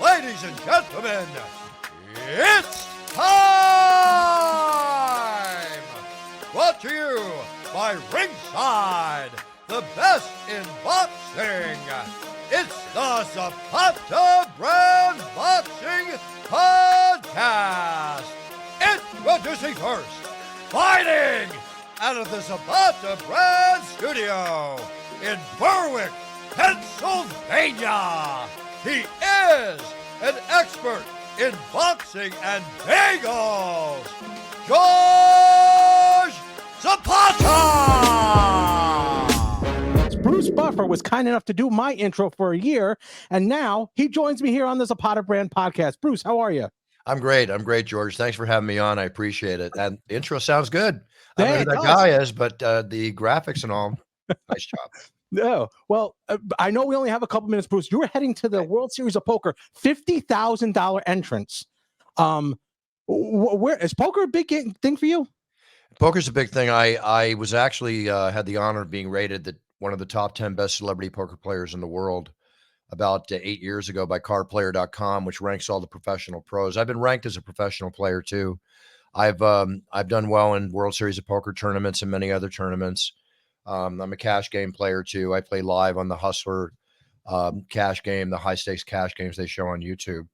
Ladies and gentlemen, it's time! Brought to you by Ringside, the best in boxing. It's the Zapata Brand Boxing Podcast. Introducing first, fighting out of the Zapata Brand Studio in Berwick, Pennsylvania. He is an expert in boxing and bagels, George Zapata! Bruce Buffer was kind enough to do my intro for a year, and now he joins me here on the Zapata Brand Podcast. Bruce, how are you? I'm great, George. Thanks for having me on. I appreciate it. And the intro sounds good. I don't know who that guy is, but the graphics and all, nice job. No, well, I know we only have a couple minutes, Bruce. You're heading to the World Series of Poker, $50,000 entrance. Where is poker a big thing for you? Poker's a big thing. I was actually had the honor of being rated one of the top 10 best celebrity poker players in the world about 8 years ago by cardplayer.com, which ranks all the professional pros. I've been ranked as a professional player too. I've done well in World Series of Poker tournaments and many other tournaments. I'm a cash game player too. I play live on the Hustler cash game, the high stakes cash games they show on YouTube.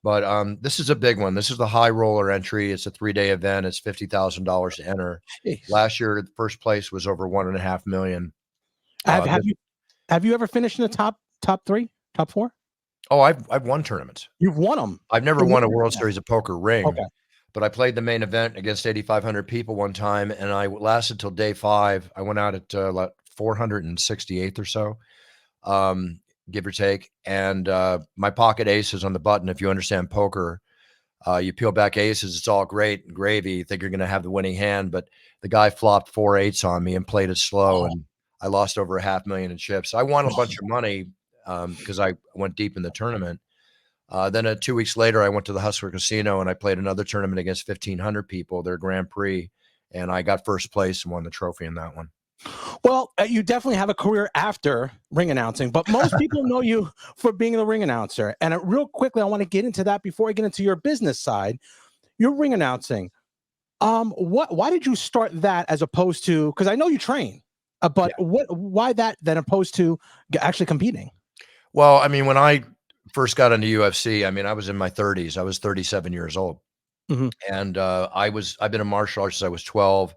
But this is a big one. This is the high roller entry. It's a 3-day event. It's $50,000 to enter. Jeez. Last year, the first place was over $1.5 million. Have you ever finished in the top three, top four? Oh, I've won tournaments. You've won them. I've never won a World Series of Poker ring. Okay. But I played the main event against 8,500 people one time, and I lasted till day 5. I went out at like 468th or so, give or take. And my pocket ace is on the button. If you understand poker, you peel back aces, it's all great and gravy. You think you're going to have the winning hand, but the guy flopped 4 8s on me and played it slow, and I lost over $500,000 in chips. I won a bunch of money because I went deep in the tournament. Then 2 weeks later, I went to the Hustler Casino and I played another tournament against 1,500 people, their Grand Prix, and I got first place and won the trophy in that one. Well, you definitely have a career after ring announcing, but most people know you for being the ring announcer. And real quickly, I want to get into that before I get into your business side. Your ring announcing. Why did you start that as opposed to? Because I know you train, but why that then opposed to actually competing? Well, I mean, when I first got into UFC, I mean, I was in my 30s. I was 37 years old. Mm-hmm. And I've been a martial artist since I was 12.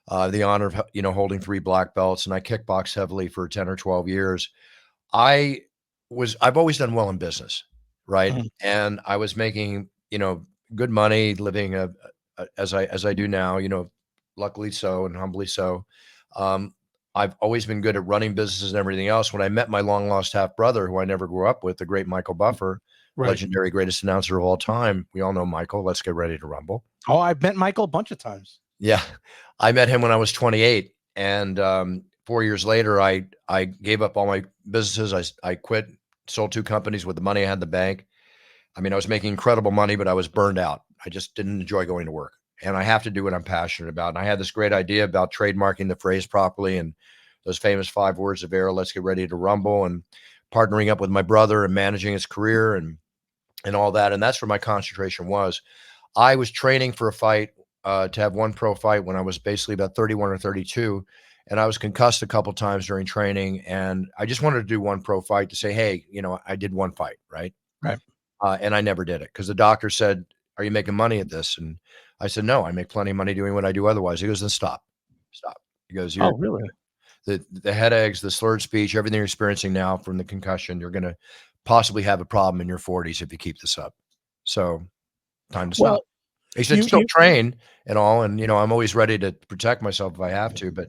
The honor of, holding 3 black belts, and I kickboxed heavily for 10 or 12 years. I've always done well in business, right? Mm-hmm. And I was making, good money, living as I do now, luckily so and humbly so. I've always been good at running businesses and everything else. When I met my long lost half brother, who I never grew up with, the great Michael Buffer, legendary greatest announcer of all time. We all know Michael. Let's get ready to rumble. Oh, I've met Michael a bunch of times. Yeah. I met him when I was 28. And 4 years later, I gave up all my businesses. I quit, sold 2 companies with the money I had in the bank. I mean, I was making incredible money, but I was burned out. I just didn't enjoy going to work. And I have to do what I'm passionate about. And I had this great idea about trademarking the phrase properly and those famous 5 words of era, let's get ready to rumble, and partnering up with my brother and managing his career and all that. And that's where my concentration was. I was training for a fight to have one pro fight when I was basically about 31 or 32. And I was concussed a couple times during training. And I just wanted to do one pro fight to say, hey, I did one fight. Right. And I never did it because the doctor said, are you making money at this? And I said, no, I make plenty of money doing what I do otherwise. He goes, then stop. He goes, oh, really? The headaches, the slurred speech, everything you're experiencing now from the concussion, you're going to possibly have a problem in your 40s if you keep this up. So time to stop. He said, still train and all. And, I'm always ready to protect myself if I have to. But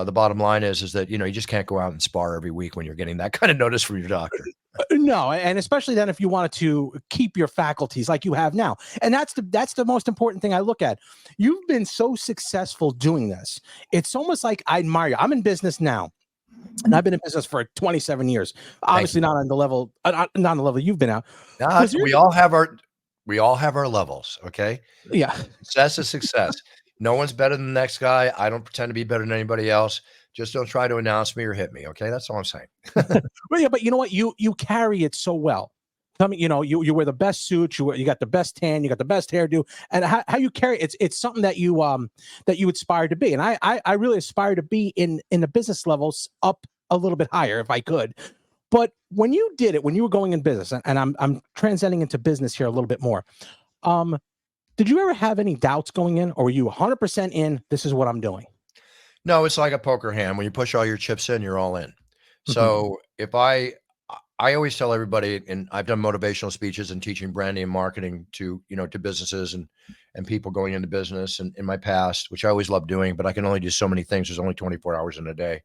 the bottom line is that, you just can't go out and spar every week when you're getting that kind of notice from your doctor. No, and especially then if you wanted to keep your faculties like you have now. And that's the most important thing I look at. You've been so successful doing this. It's almost like I admire you. I'm in business now, and I've been in business for 27 years. Obviously not on the level you've been at. We all have our levels, okay? Yeah. Success is success. No one's better than the next guy. I don't pretend to be better than anybody else. Just don't try to announce me or hit me, okay? That's all I'm saying. Well, yeah, but you know what? You carry it so well. Tell me, you wear the best suits, you got the best tan, you got the best hairdo, and how you carry it's something that you aspire to be. And I really aspire to be in the business levels up a little bit higher if I could. But when you did it, when you were going in business, and I'm transcending into business here a little bit more, um, did you ever have any doubts going in, or were you 100% in? This is what I'm doing. No, it's like a poker hand. When you push all your chips in, you're all in. Hmm. So if I always tell everybody, and I've done motivational speeches and teaching branding and marketing to, to businesses and people going into business and in my past, which I always love doing, but I can only do so many things. There's only 24 hours in a day.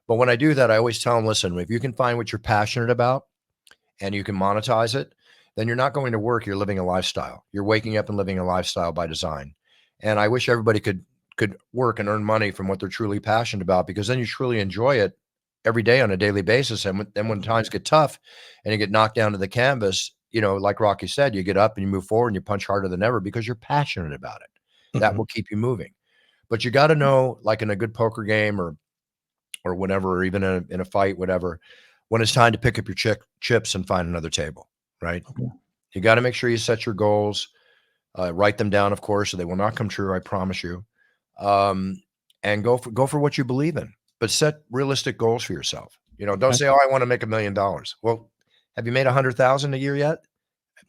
But when I do that, I always tell them, listen, if you can find what you're passionate about and you can monetize it, then you're not going to work. You're living a lifestyle. You're waking up and living a lifestyle by design. And I wish everybody could work and earn money from what they're truly passionate about, because then you truly enjoy it every day on a daily basis. And then when times get tough and you get knocked down to the canvas, like Rocky said, you get up and you move forward and you punch harder than ever because you're passionate about it. That Hmm. will keep you moving. But you got to know, like in a good poker game or whatever, or even in a fight, whatever, when it's time to pick up your chips and find another table, right? Okay. You got to make sure you set your goals, write them down, of course, so they will not come true. I promise you. Um, and go for what you believe in, but set realistic goals for yourself. Don't Okay. say, "Oh, I want to make $1 million." Well, have you made 100,000 a year yet?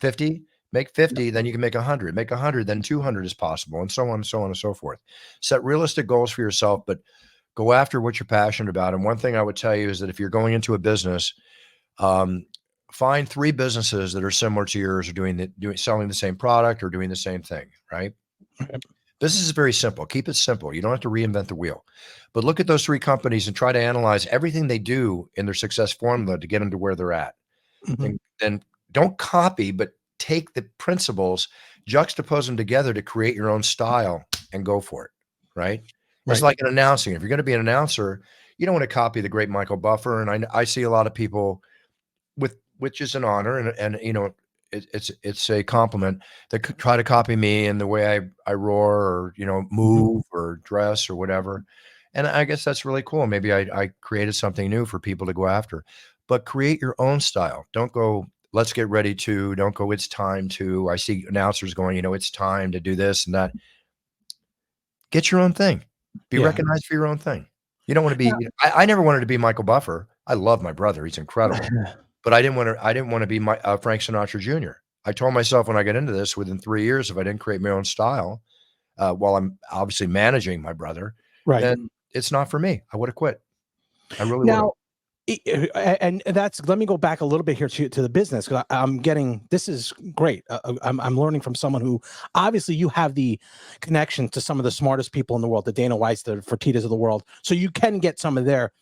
50? Make 50, then you can make 100. Make 100, then 200 is possible, and so on and so on and so forth. Set realistic goals for yourself, but go after what you're passionate about. And one thing I would tell you is that if you're going into a business, um, find 3 businesses that are similar to yours, or doing selling the same product or doing the same thing, right? Okay. Business is very simple. Keep it simple. You don't have to reinvent the wheel. But look at those 3 companies and try to analyze everything they do in their success formula to get them to where they're at. Hmm. Then don't copy, but take the principles, juxtapose them together to create your own style and go for it, right? It's Right. like an announcing. If you're gonna be an announcer, you don't want to copy the great Michael Buffer, and I see a lot of people, which is an honor, and it's a compliment, that try to copy me and the way I roar, or Hmm. move or dress or whatever. And I guess that's really cool. Maybe I created something new for people to go after, but create your own style. Don't go, let's get ready to. Don't go, it's time to. I see announcers going, it's time to do this and that. Get your own thing. Be Yeah. recognized for your own thing. You don't want to be. Now, I never wanted to be Michael Buffer. I love my brother; he's incredible. But I didn't want to be my Frank Sinatra Jr. I told myself when I got into this, within 3 years, if I didn't create my own style, while I'm obviously managing my brother, right. then it's not for me. I would have quit. I really would have. Now, and that's let me go back a little bit here to the business, because I'm getting this is great. I'm learning from someone who obviously you have the connection to some of the smartest people in the world, the Dana Whites, the Fertitas of the world, so you can get some of there.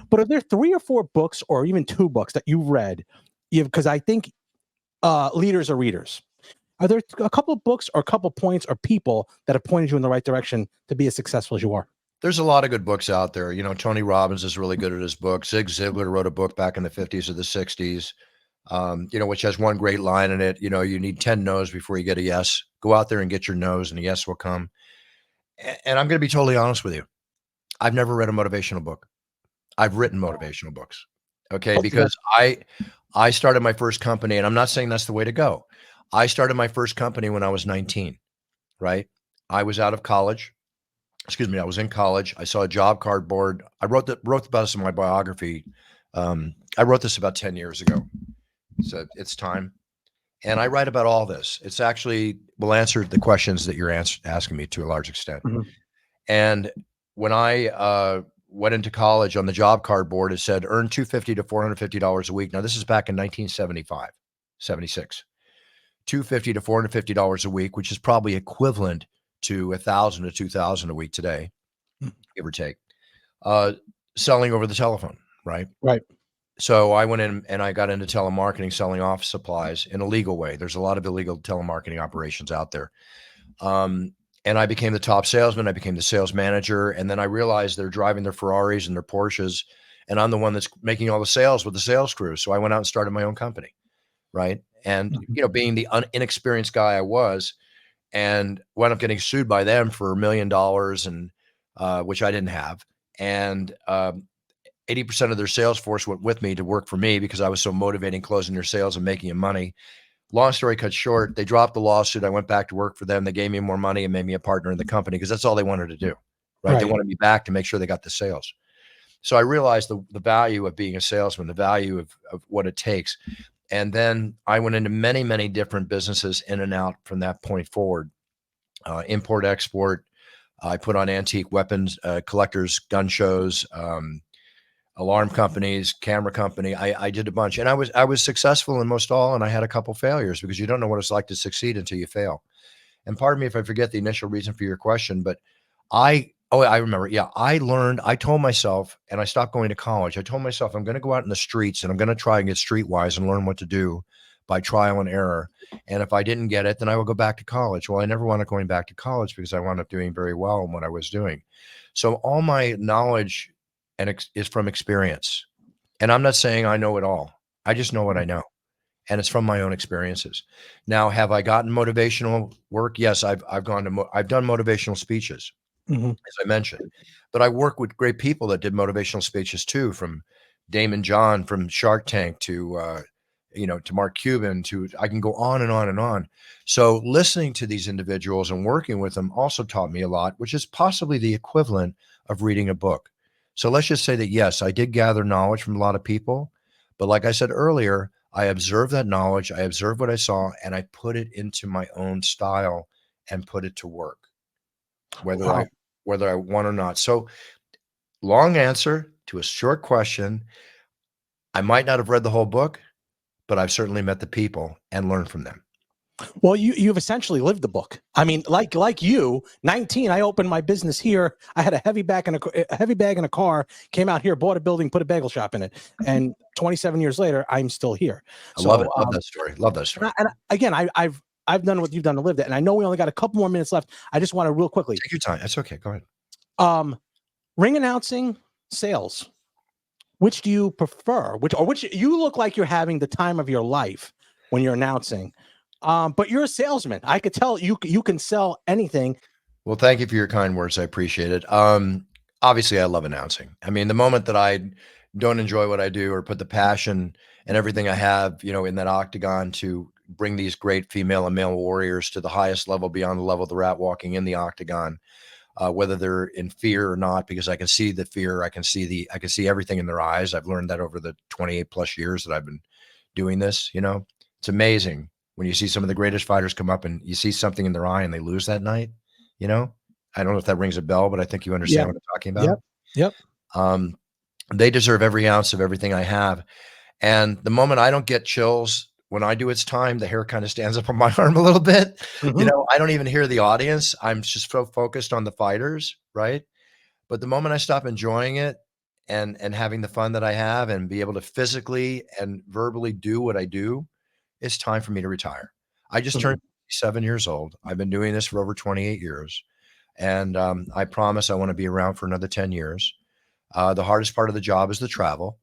But are there 3 or 4 books, or even 2 books that you've read? Because I think leaders are readers. Are there a couple of books or a couple of points or people that have pointed you in the right direction to be as successful as you are? There's a lot of good books out there. Tony Robbins is really good at his book. Zig Ziglar wrote a book back in the 50s or the 60s, which has one great line in it. You need 10 no's before you get a yes. Go out there and get your no's, and a yes will come. And I'm going to be totally honest with you. I've never read a motivational book. I've written motivational books. Okay, Oh, that, because I started my first company, and I'm not saying that's the way to go. I started my first company when I was 19, right? I was out of college. Excuse me, I was in college. I saw a job card board. I wrote about this in my biography. I wrote this about 10 years ago. So it's time. And I write about all this. It's actually will answer the questions that you're asking me to a large extent. mhm. And when I went into college, on the job card board, it said earn $250 to $450 a week. Now, this is back in 1975, 76. $250 to $450 a week, which is probably equivalent to 1,000 to 2,000 a week today, Mm. give or take. Uh, Selling over the telephone, right? Right. So I went in and I got into telemarketing, selling office supplies in a legal way. There's a lot of illegal telemarketing operations out there. Um, and I became the top salesman. I became the sales manager. And then I realized they're driving their Ferraris and their Porsches. And I'm the one that's making all the sales with the sales crew. So I went out and started my own company. Right. And, Mhm. being the inexperienced guy I was, and wound up getting sued by them for $1 million, and which I didn't have. And 80% of their sales force went with me to work for me because I was so motivating closing their sales and making them money. Long story cut short, they dropped the lawsuit. I went back to work for them. They gave me more money and made me a partner in the company because that's all they wanted to do, right? They Right. wanted me back to make sure they got the sales. So I realized the value of being a salesman, the value of what it takes. And then I went into many, many different businesses in and out from that point forward. Import, export. I put on antique weapons, collectors, gun shows, alarm companies, camera company. I did a bunch, and I was successful in most all, and I had a couple failures because you don't know what it's like to succeed until you fail. And pardon me if I forget the initial reason for your question, but I remember. Yeah, I told myself, and I stopped going to college. I told myself I'm going to go out in the streets and I'm going to try and get streetwise and learn what to do by trial and error. And if I didn't get it, then I will go back to college. Well, I never wound up going back to college because I wound up doing very well in what I was doing. So all my knowledge is from experience. And I'm not saying I know it all. I just know what I know. And it's from my own experiences. Now, have I gotten motivational work? Yes, I've done motivational speeches, Hmm. as I mentioned, but I work with great people that did motivational speeches too, from Damon John from Shark Tank to Mark Cuban to I can go on and on and on. So listening to these individuals and working with them also taught me a lot, which is possibly the equivalent of reading a book. So let's just say that yes, I did gather knowledge from a lot of people, but like I said earlier, I observed that knowledge, I observed what I saw, and I put it into my own style and put it to work, whether I Wow. whether I want or not. So long answer to a short question. I might not have read the whole book, but I've certainly met the people and learned from them. Well, you've essentially lived the book. I mean, like you, 19, I opened my business here. I had a heavy bag in a car, came out here, bought a building, put a bagel shop in it, and 27 years later, I'm still here. I love So, it. Love that story. Love that story. again, I've done what you've done to live that, and I know we only got a couple more minutes left. I just want to real quickly, Take your time. That's okay. Go ahead. ring announcing, sales. Which do you prefer? Which you look like you're having the time of your life when you're announcing. But you're a salesman. I could tell you can sell anything. Well, thank you for your kind words. I appreciate it. Obviously, I love announcing. I mean, the moment that I don't enjoy what I do or put the passion and everything I have, in that octagon to bring these great female and male warriors to the highest level beyond the level they're at walking in the octagon, whether they're in fear or not, because I can see the fear. I can see everything in their eyes. I've learned that over the 28 plus years that I've been doing this. It's amazing when you see some of the greatest fighters come up and you see something in their eye and they lose that night. you know? I don't know if that rings a bell, but I think you Yeah. understand what I'm talking Yep. about. Yep. Um, they deserve every ounce of everything I have. And the moment I don't get chills, when I do It's Time, the hair kind of stands up on my arm a little bit. Mhm. I don't even hear the audience. I'm just so focused on the fighters, right? But the moment I stop enjoying it and having the fun that I have and be able to physically and verbally do what I do, it's time for me to retire. I just Mhm. turned 7 years old. I've been doing this for over 28 years. And I promise I want to be around for another 10 years. The hardest part of the job is the travel.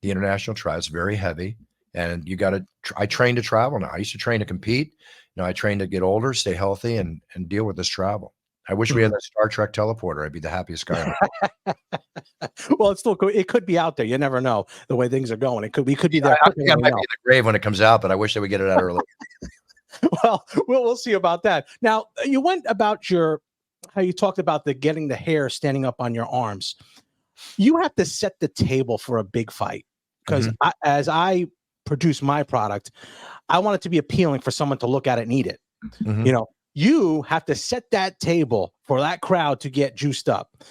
The international travel is very heavy. And you got to, I train to travel now. I used to train to compete. I train to get older, stay healthy, and deal with this travel. I wish we had Mhm. that Star Trek teleporter. I'd be the happiest guy in the world. Well, it could be out there. You never know the way things are going. We could be Yeah, there I quicker think I than we might be know. in the grave when it comes out, but I wish they would get it out early. Well, we'll see about that. Now, you went about how you talked about getting the hair standing up on your arms. You have to set the table for a big fight because Mhm, as I produce my product, I want it to be appealing for someone to look at it and eat it. mhm. You have to set that table for that crowd to get juiced up.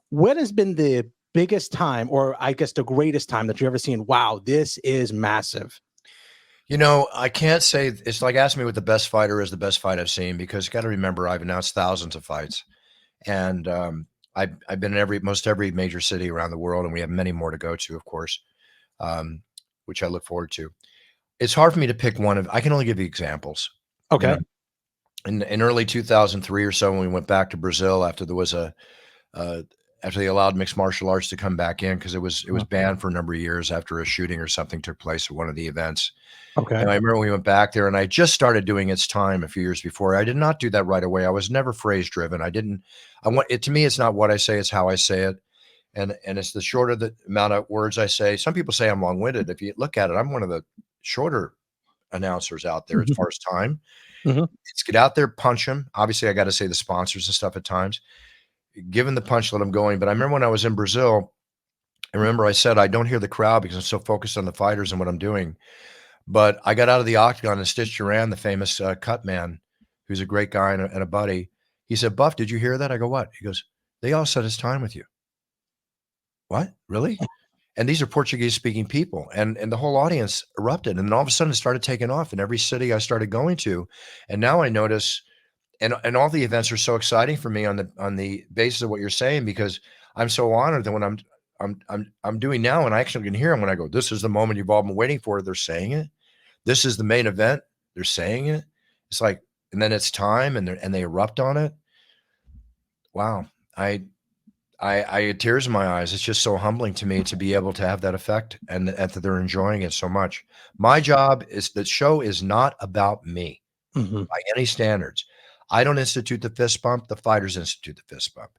What has been the biggest time, or I guess the greatest time that you've ever seen? Wow, this is massive. I can't say it's like ask me what the best fighter is, the best fight I've seen, because you got to remember I've announced thousands of fights, and I've been in most every major city around the world, and we have many more to go to, of course, um, which I look forward to. It's hard for me to pick one of. I can only give you examples. You know, Okay. in early 2003 or so, when we went back to Brazil after there was uh, after they allowed mixed martial arts to come back in because it was banned for a number of years after a shooting or something took place at one of the events. Okay. And I remember we went back there and I just started doing It's Time a few years before. I did not do that right away. I was never phrase driven. I didn't, I want it to me, it's not what I say, it's how I say it. and it's the shorter the amount of words I say. Some people say I'm long-winded. If you look at it, I'm one of the shorter announcers out there as Mhm, far as time. mhm. It's get out there, punch them. Obviously, I got to say the sponsors and stuff at times. Give them the punch, let them going. But I remember when I was in Brazil, I remember I said I don't hear the crowd because I'm so focused on the fighters and what I'm doing. But I got out of the octagon and Stitch Duran, the famous cut man, who's a great guy and a buddy. He said, "Buff, did you hear that?" I go, "What?" He goes, "They all said it's time with you." What? Really? And these are Portuguese speaking people. And the whole audience erupted. And then all of a sudden it started taking off in every city I started going to. And now I notice and all the events are so exciting for me on the basis of what you're saying because I'm so honored that when I'm doing now and I actually can hear them when I go, this is the moment you've all been waiting for. They're saying it. This is the main event. They're saying it. It's like, and then it's time and they erupt on it. Wow. I I had tears in my eyes. It's just so humbling to me to be able to have that effect and that they're enjoying it so much. My job is the show is not about me Mhm. by any standards. I don't institute the fist bump. The fighters institute the fist bump.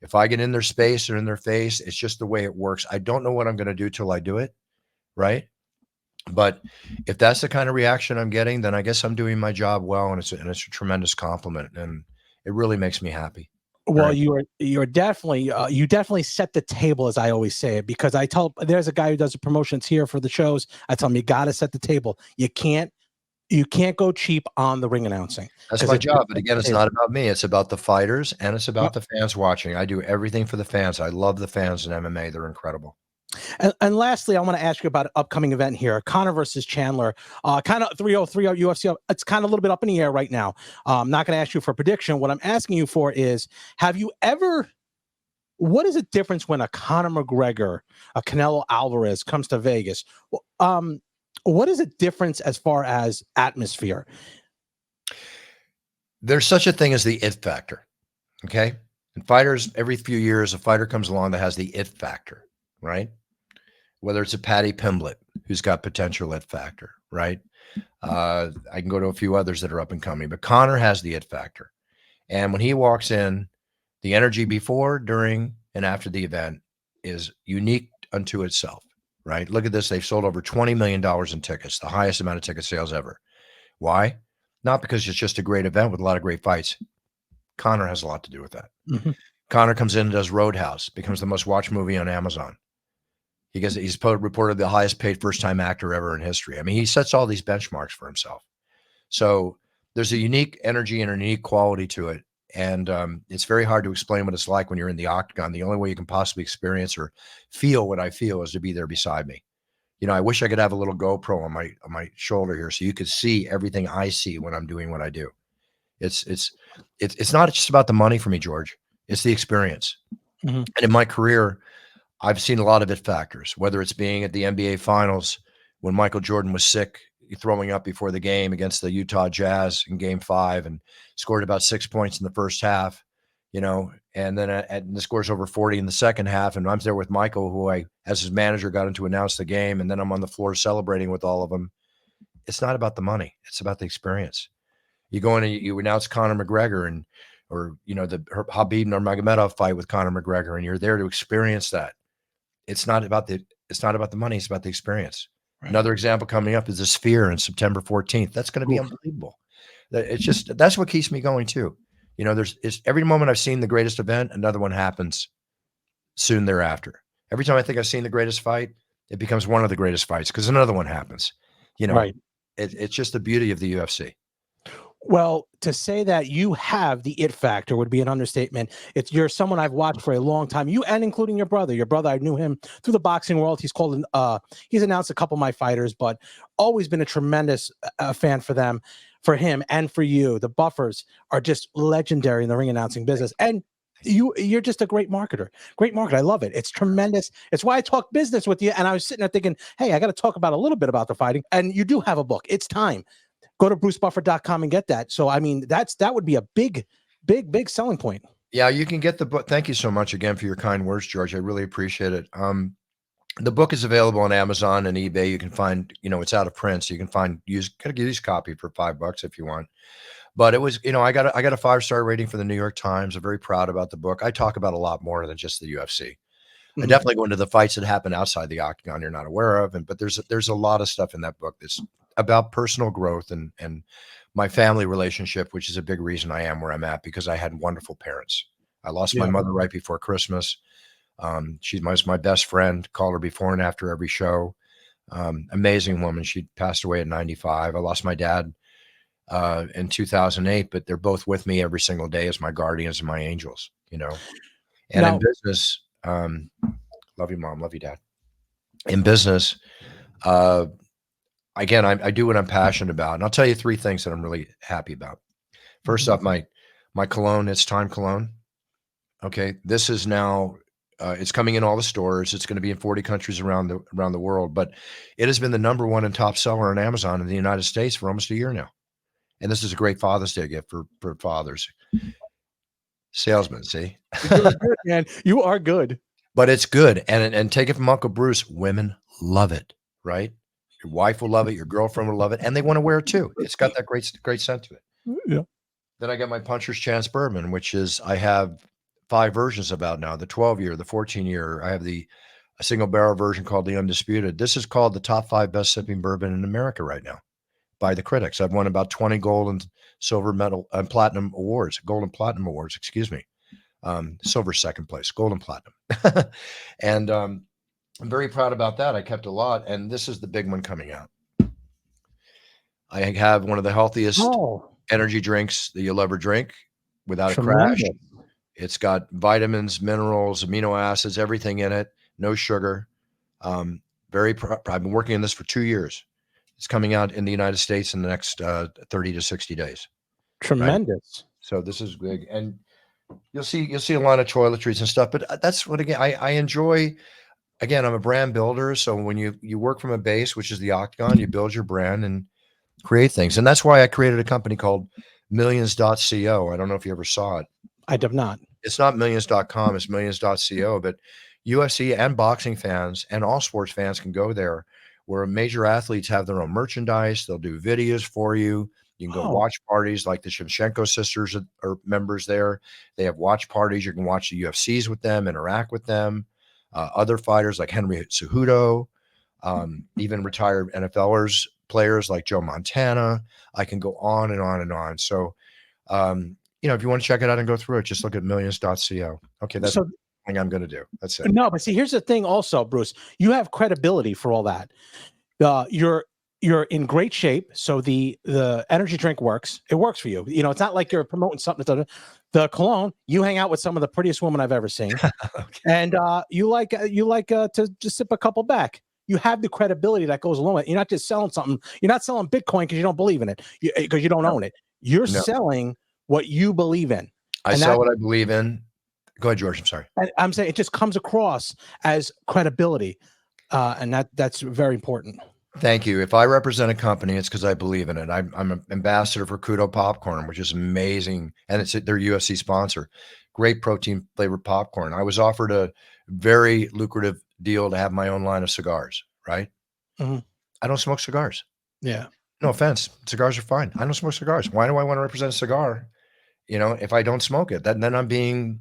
If I get in their space or in their face, it's just the way it works. I don't know what I'm going to do till I do it. Right. But if that's the kind of reaction I'm getting, then I guess I'm doing my job well. And it's a tremendous compliment. And it really makes me happy. Well, Right. you're definitely you definitely set the table, as I always say it, because I tell there's a guy who does the promotions here for the shows. I tell him you got to set the table. You can't go cheap on the ring announcing That's because my it's gonna job, but set again, the it's table. not about me, it's about the fighters, and it's about Yep. the fans watching. I do everything for the fans. I love the fans in MMA, they're incredible. And lastly, I want to ask you about an upcoming event here, Connor versus Chandler. Kind of 303 UFC. It's kind of a little bit up in the air right now. I'm not going to ask you for a prediction. What I'm asking you for is, have you ever what is the difference when a Conor McGregor, a Canelo Alvarez comes to Vegas? What is the difference as far as atmosphere? There's such a thing as the it factor, okay? And fighters, every few years, a fighter comes along that has the it factor, right? Whether it's a Paddy Pimblett, who's got potential it factor, right? I can go to a few others that are up and coming, but Connor has the it factor. And when he walks in, the energy before, during, and after the event is unique unto itself, right? Look at this. They've sold over $20 million in tickets, the highest amount of ticket sales ever. Why? Not because it's just a great event with a lot of great fights. Connor has a lot to do with that. Mhm. Connor comes in and does Roadhouse, becomes the most watched movie on Amazon. Reported the highest paid first time actor ever in history. I mean, he sets all these benchmarks for himself. So there's a unique energy and a unique quality to it. And it's very hard to explain what it's like when you're in the octagon. The only way you can possibly experience or feel what I feel is to be there beside me. You know, I wish I could have a little GoPro on my shoulder here so you could see everything I see when I'm doing what I do. It's it's it's not just about the money for me, George. It's the experience. Mhm. And in my career, I've seen a lot of it factors, whether it's being at the NBA finals when Michael Jordan was sick, throwing up before the game against the Utah Jazz in game 5 and scored about 6 points in the first half, you know, and then and the scores over 40 in the second half. And I'm there with Michael, who I, as his manager, got him to announce the game. And then I'm on the floor celebrating with all of them. It's not about the money. It's about the experience. You go in and you announce Conor McGregor or, you know, the Habib Nurmagomedov fight with Conor McGregor, and you're there to experience that. It's not about the money, it's about the experience. Right. Another example coming up is the Sphere on September 14th. That's gonna be Oof. unbelievable. It's just that's what keeps me going too. You know, it's every moment I've seen the greatest event, another one happens soon thereafter. Every time I think I've seen the greatest fight, it becomes one of the greatest fights because another one happens. You know, Right. it's just the beauty of the UFC. Well, to say that you have the it factor would be an understatement. You're someone I've watched for a long time. You and including your brother. Your brother, I knew him through the boxing world. He's announced a couple of my fighters, but always been a tremendous fan for them, for him and for you. The Buffers are just legendary in the ring announcing business. And you're just a great marketer. Great marketer. I love it. It's tremendous. It's why I talk business with you. And I was sitting there thinking, hey, I got to talk about a little bit about the fighting. And you do have a book. It's time. Go to brucebuffer.com and get that. So I mean, that would be a big selling point. Yeah, you can get the book. Thank you so much again for your kind words, George. I really appreciate it. The book is available on Amazon and eBay. You can find, you know, it's out of print, so you can get a used copy for $5 if you want. But it was, you know, I got a 5-star rating for the New York Times. I'm very proud about the book. I talk about a lot more than just the UFC. I definitely go into the fights that happen outside the octagon you're not aware of, but there's a lot of stuff in that book that's about personal growth and my family relationship, which is a big reason I am where I'm at, because I had wonderful parents. I lost my Yeah. mother right before Christmas. She was my best friend. Called her before and after every show. Amazing woman. She passed away at 95. I lost my dad in 2008, but they're both with me every single day as my guardians and my angels, you know. And in Now, business, love you, mom, love you, dad. In business, uh, again, I do what I'm passionate about, and I'll tell you three things that I'm really happy about. First off, my cologne, it's time cologne. Okay, this is now it's coming in all the stores. It's going to be in 40 countries around the world, but it has been the #1 and top seller on Amazon in the United States for almost a year now. And this is a great Father's Day gift for fathers. Salesman, see? you're good, man. You are good. But it's good, and take it from Uncle Bruce, women love it, right? Your wife will love it, your girlfriend will love it, and they wanna wear it too. It's got that great scent to it. Yeah. Then I got my Puncher's Chance bourbon, which is I have 5 versions about now, the 12-year, the 14-year. I have a single barrel version called the Undisputed. This is called the top 5 best sipping bourbon in America right now by the critics. I've won about 20 gold and silver medal and platinum awards, gold and platinum awards, excuse me. Silver second place, gold and platinum. And I'm very proud about that. I kept a lot, and this is the big one coming out. I have one of the healthiest Oh, energy drinks that you'll ever drink without a crash. tremendous. It's got vitamins, minerals, amino acids, everything in it, no sugar. I've been working on this for 2 years. It's coming out in the United States in the next 30 to 60 days. Right. Tremendous. So this is big. And you'll see a lot of toiletries and stuff, but that's what, again, I enjoy. Again, I'm a brand builder. So when you work from a base, which is the Octagon, you build your brand and create things. And that's why I created a company called millions.co. I don't know if you ever saw it. I have not. It's not millions.com, it's millions.co, but UFC and boxing fans and all sports fans can go there, where major athletes have their own merchandise. They'll do videos for you. You can go watch parties, like the Shevchenko sisters are members there. They have watch parties. You can watch the UFCs with them, interact with them. Other fighters like Henry Cejudo, even retired NFLers, players like Joe Montana. I can go on and on and on. So, if you want to check it out and go through it, just look at millions.co. Okay, that's the thing I'm going to do. That's it. No, but see, here's the thing also, Bruce. You have credibility for all that. You're in great shape, so the energy drink works. It works for you. It's not like you're promoting something. The cologne, you hang out with some of the prettiest women I've ever seen, okay. And you like to just sip a couple back. You have the credibility that goes along with it. You're not just selling something. You're not selling Bitcoin because you don't believe in it, because you don't own it. You're selling what you believe in. I sell what I believe in. Go ahead, George. I'm sorry. I'm saying it just comes across as credibility, and that's very important. Thank you. If I represent a company, it's because I believe in it. I'm an ambassador for Kudo Popcorn, which is amazing, and it's their UFC sponsor. Great protein flavored popcorn. I was offered a very lucrative deal to have my own line of cigars. Right? Mm-hmm. I don't smoke cigars. Yeah. No offense. Cigars are fine. I don't smoke cigars. Why do I want to represent a cigar? If I don't smoke it, then I'm being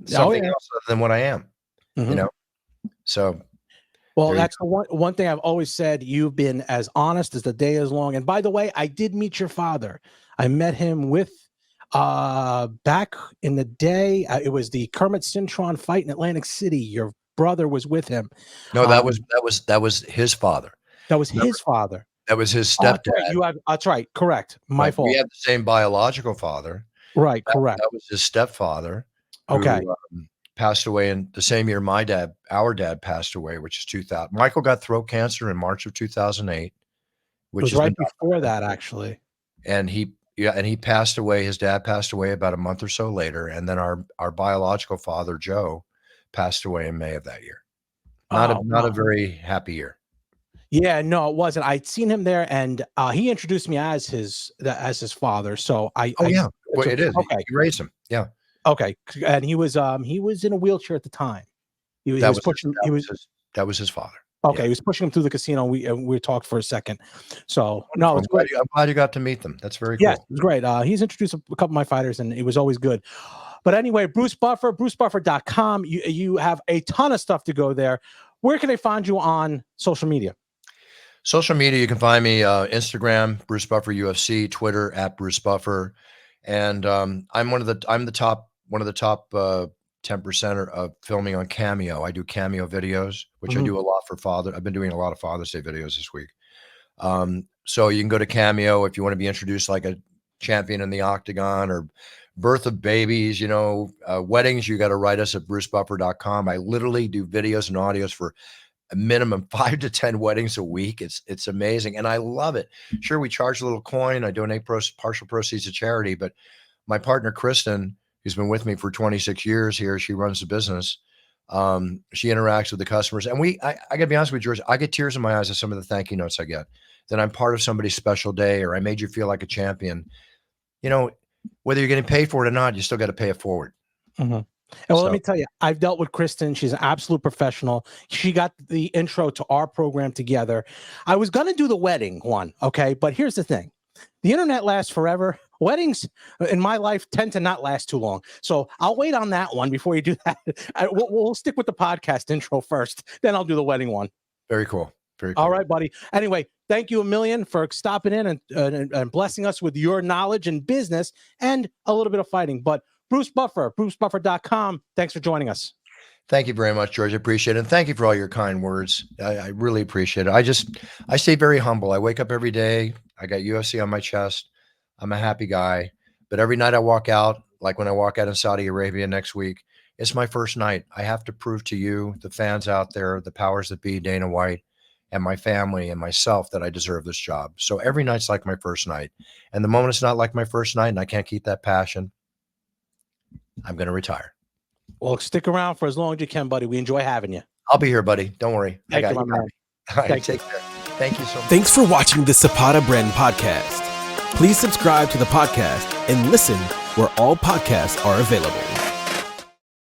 something else other than what I am. Mm-hmm. So. Well, that's the one thing I've always said. You've been as honest as the day is long. And by the way, I did meet your father. I met him back in the day. It was the Kermit Cintron fight in Atlantic City. Your brother was with him. No, that was his father. That was his father. That was his stepdad. That's right. Correct. My fault. We had the same biological father. Right. Correct. That was his stepfather. Okay. Who, passed away in the same year our dad passed away, which is 2000. Michael got throat cancer in March of 2008, which was right before that, actually. And he passed away. His dad passed away about a month or so later, and then our biological father, Joe, passed away in May of that year. Not a very happy year. Yeah, no, it wasn't. I'd seen him there, and he introduced me as his father. So it is. Okay. He raised him. Yeah. Okay, and he was in a wheelchair at the time. That was his father. Okay, he was pushing him through the casino. We talked for a second. So no, it's great. I'm glad you got to meet them. That's very cool. Yes, it was great. He's introduced a couple of my fighters, and it was always good. But anyway, Bruce Buffer, brucebuffer.com. You have a ton of stuff to go there. Where can they find you on social media? Social media, you can find me Instagram, Bruce Buffer UFC, Twitter @BruceBuffer, and I'm one of the top 10% of filming on Cameo. I do Cameo videos, which I do a lot for Father. I've been doing a lot of Father's Day videos this week. So you can go to Cameo if you want to be introduced like a champion in the Octagon or birth of babies, weddings. You got to write us at brucebuffer.com. I literally do videos and audios for a minimum 5 to 10 weddings a week. It's amazing. And I love it. Sure. We charge a little coin. I donate partial proceeds to charity, but my partner, Kristen, who's been with me for 26 years here, she runs the business. She interacts with the customers, and I gotta be honest with you, George, I get tears in my eyes at some of the thank you notes I get, that I'm part of somebody's special day, or I made you feel like a champion. Whether you're getting paid for it or not, you still got to pay it forward. And let me tell you, I've dealt with Kristen. She's an absolute professional. She got the intro to our program together. I was going to do the wedding one, okay? But here's the thing. The internet lasts forever. Weddings in my life tend to not last too long. So I'll wait on that one before you do that. We'll stick with the podcast intro first. Then I'll do the wedding one. Very cool. Very cool. All right, buddy. Anyway, thank you a million for stopping in and blessing us with your knowledge and business and a little bit of fighting. But Bruce Buffer, brucebuffer.com. Thanks for joining us. Thank you very much, George. I appreciate it. And thank you for all your kind words. I really appreciate it. I stay very humble. I wake up every day. I got UFC on my chest. I'm a happy guy. But every night I walk out, like when I walk out in Saudi Arabia next week, it's my first night. I have to prove to you, the fans out there, the powers that be, Dana White, and my family and myself, that I deserve this job. So every night's like my first night. And the moment it's not like my first night and I can't keep that passion, I'm going to retire. Well, stick around for as long as you can, buddy. We enjoy having you. I'll be here, buddy. Don't worry. Thank you, my man. All right, take care. Thank you so much. Thanks for watching the Zapata Brand Podcast. Please subscribe to the podcast and listen where all podcasts are available.